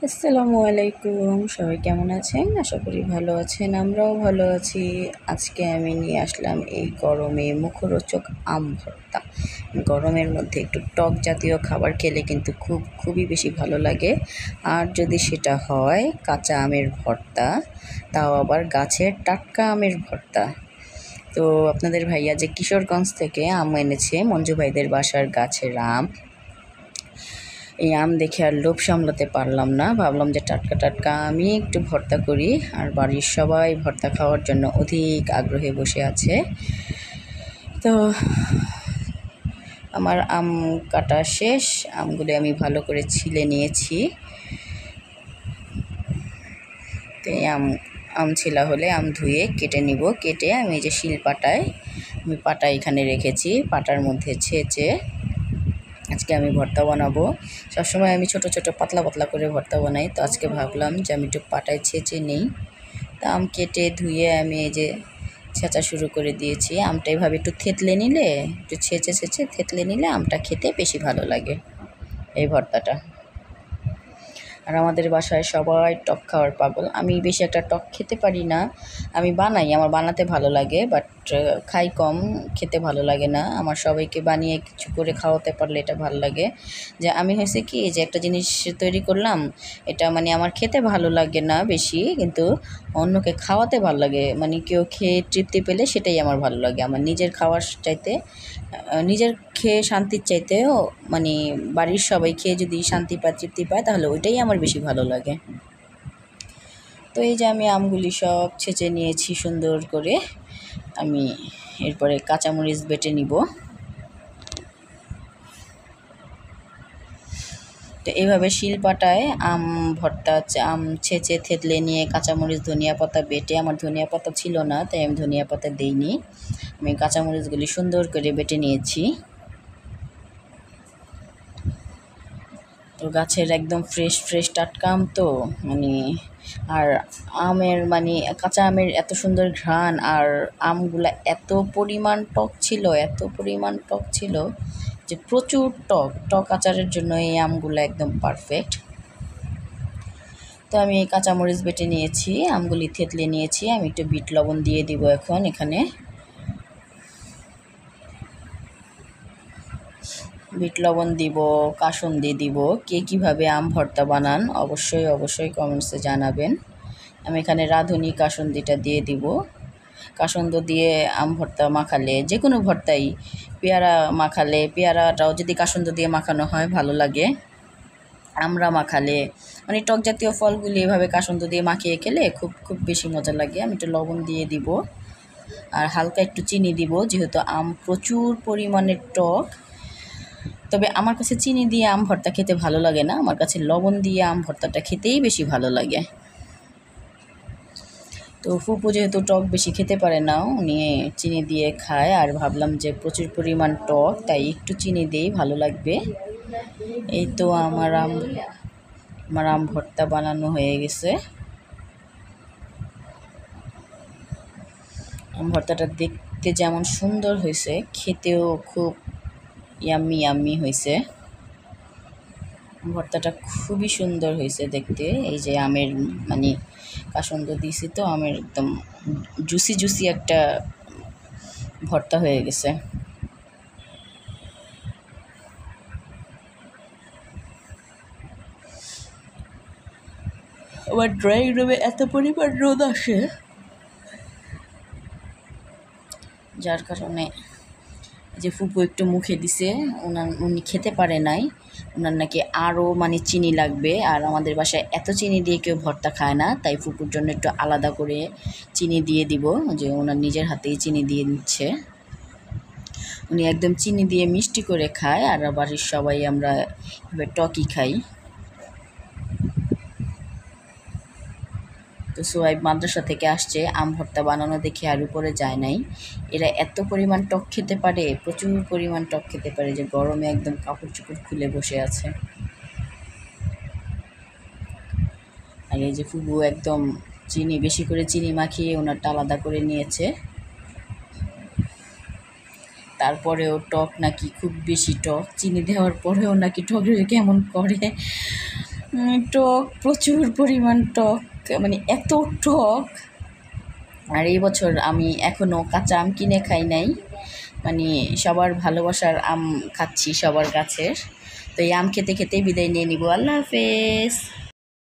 আসসালামু আলাইকুম, সবাই কেমন আছেন? আশা করি ভালো আছেন, আমরাও ভালো আছি। আজকে আমি নিয়ে আসলাম এই গরমে মুখরোচক আম ভর্তা। গরমের মধ্যে একটু টক জাতীয় খাবার খেলে কিন্তু খুবই বেশি ভালো লাগে। আর যদি সেটা হয় কাঁচা আমের ভর্তা, তাও আবার গাছের টাটকা আমের ভর্তা। তো আপনাদের ভাইয়া যে কিশোরগঞ্জ থেকে আম এনেছে, মঞ্জু ভাইদের বাসার গাছের আম। এই আম দেখে আর লোভ সামলাতে পারলাম না, ভাবলাম যে টাটকা টাটকা আমি একটু ভর্তা করি। আর বাড়ির সবাই ভর্তা খাওয়ার জন্য অধিক আগ্রহে বসে আছে। তো আমার আম কাটা শেষ, আমগুলি আমি ভালো করে ছিলে নিয়েছি। তো এই আম ছিলা হলে আম ধুয়ে কেটে নিব। কেটে আমি এই যে আমি পাটা এখানে রেখেছি, পাটার মধ্যে ছেঁচে আজকে আমি ভর্তা বানাবো। সবসময় আমি ছোট ছোট পাতলা পাতলা করে ভর্তা বানাই, তো আজকে ভাবলাম যে আমি একটু পাটায় ছেঁচে নিই। তা আম কেটে ধুয়ে আমি এই যে ছেঁচা শুরু করে দিয়েছি। আমটা এভাবে একটু থেতলে নিলে, একটু ছেঁচে থেতলে নিলে আমটা খেতে বেশি ভালো লাগে এই ভর্তাটা। আর আমাদের বাসায় সবাই টক খাওয়ার পাগল। আমি বেশি একটা টক খেতে পারি না, আমি বানাই, আমার বানাতে ভালো লাগে, বাট খাই কম, খেতে ভালো লাগে না আমার। সবাইকে বানিয়ে কিছু করে খাওয়াতে পারলে এটা ভালো লাগে। যে আমি হয়েছে কি, যে একটা জিনিস তৈরি করলাম, এটা মানে আমার খেতে ভালো লাগে না বেশি, কিন্তু অন্যকে খাওয়াতে ভালো লাগে। মানে কেউ খেয়ে তৃপ্তি পেলে সেটাই আমার ভালো লাগে। আমার নিজের খাওয়ার চাইতে, নিজের খেয়ে শান্তির চাইতেও মানে বাড়ির সবাই খেয়ে যদি শান্তি পায়, তৃপ্তি পায়, তাহলে ওইটাই আমার বেশি ভালো লাগে। তো এই যে আমি আমগুলি সব ছেঁচে নিয়েছি সুন্দর করে। আমি এরপরে কাঁচামরিচ বেটে নিব। তো এইভাবে শিলপাটায় আম ছেঁচে থেতলে নিয়ে কাঁচামরিচ ধনিয়া পাতা বেটে, আমার ধনিয়া পাতা ছিল না তাই আমি ধনিয়া পাতা দিইনি, আমি কাঁচামরিচগুলি সুন্দর করে বেটে নিয়েছি। তো গাছের একদম ফ্রেশ ফ্রেশ টাটকা আম তো মানে, আর আমের মানে কাঁচা আমের এত সুন্দর ঘ্রাণ, আর আমগুলা এত পরিমাণ টক ছিল, যে প্রচুর টক আচারের জন্য এই আমগুলো একদম পারফেক্ট। তো আমি এই কাঁচামরিচ বেটে নিয়েছি, আমগুলি থেতলে নিয়েছি। আমি একটু বিট লবণ দিয়ে দিব এখন এখানে। বিট লবণ দিব, কাসুন্দি দিব। কে কীভাবে আম ভর্তা বানান অবশ্যই কমেন্টসে জানাবেন। আমি এখানে রাঁধুনি কাসুন্দিটা দিয়ে দিব। কাসুন্দি দিয়ে আম ভর্তা মাখালে, যে কোনো ভর্তাই, পেয়ারা মাখালে, পেয়ারাটাও যদি কাসুন্দি দিয়ে মাখানো হয় ভালো লাগে। আমরা মাখালে মানে টক জাতীয় ফলগুলি এভাবে কাসুন্দি দিয়ে মাখিয়ে খেলে খুব বেশি মজা লাগে। আমি একটু লবণ দিয়ে দিব আর হালকা একটু চিনি দিব, যেহেতু আম প্রচুর পরিমাণে টক। তবে আমার কাছে চিনি দিয়ে আম ভর্তা খেতে ভালো লাগে না, আমার কাছে লবণ দিয়ে আম ভর্তাটা খেতেই বেশি ভালো লাগে। তো ফুপু যেহেতু টক বেশি খেতে পারে না, উনি চিনি দিয়ে খায়, আর ভাবলাম যে প্রচুর পরিমাণ টক, তাই একটু চিনি দিয়েই ভালো লাগবে। এই তো আমার আম ভর্তা বানানো হয়ে গেছে। আম ভর্তাটা দেখতে যেমন সুন্দর হয়েছে, খেতেও খুব ইয়াম্মি হয়েছে। ভর্তাটা খুবই সুন্দর হয়েছে দেখতে। এই যে আমের মানে কাসুন্দি দিয়েছি, তো আমের একদম জুসি একটা ভর্তা হয়ে গেছে। আবার ড্রয়িং রুমে এত পরিমাণ রোদ আসে, যার কারণে যে ফুপু একটু মুখে দিছে, উনি খেতে পারে নাই, ওনার নাকি আরও মানে চিনি লাগবে। আর আমাদের বাসায় এত চিনি দিয়ে কেউ ভর্তা খায় না, তাই ফুপুর জন্য একটু আলাদা করে চিনি দিয়ে দিব, যে ওনার নিজের হাতেই চিনি দিয়ে নিচ্ছে। উনি একদম চিনি দিয়ে মিষ্টি করে খায়, আর বাড়ির সবাই আমরা এবার টকই খাই। তো সোয়াইব মাদ্রাসা থেকে আসছে, আম ভর্তা বানানো দেখে আর উপরে যায় নাই। এরা এত পরিমাণ টক খেতে পারে, প্রচুর পরিমাণ টক খেতে পারে, যে গরমে একদম কাপড় চোপড় খুলে বসে আছে। আর এই যে ফুবু একদম বেশি করে চিনি মাখিয়ে ওনারটা আলাদা করে নিয়েছে। তারপরেও টক নাকি খুব বেশি টক, চিনি দেওয়ার পরেও নাকি টক কেমন করে, টক, প্রচুর পরিমাণ টক, মানে এত টক। আর এই বছর আমি এখনও কাঁচা আম কিনে খাই নাই, মানে সবার ভালোবাসার আম খাচ্ছি সবার গাছের। তো এই আম খেতে খেতেই বিদায় নিয়ে নিব। আল্লাহ হাফেজ।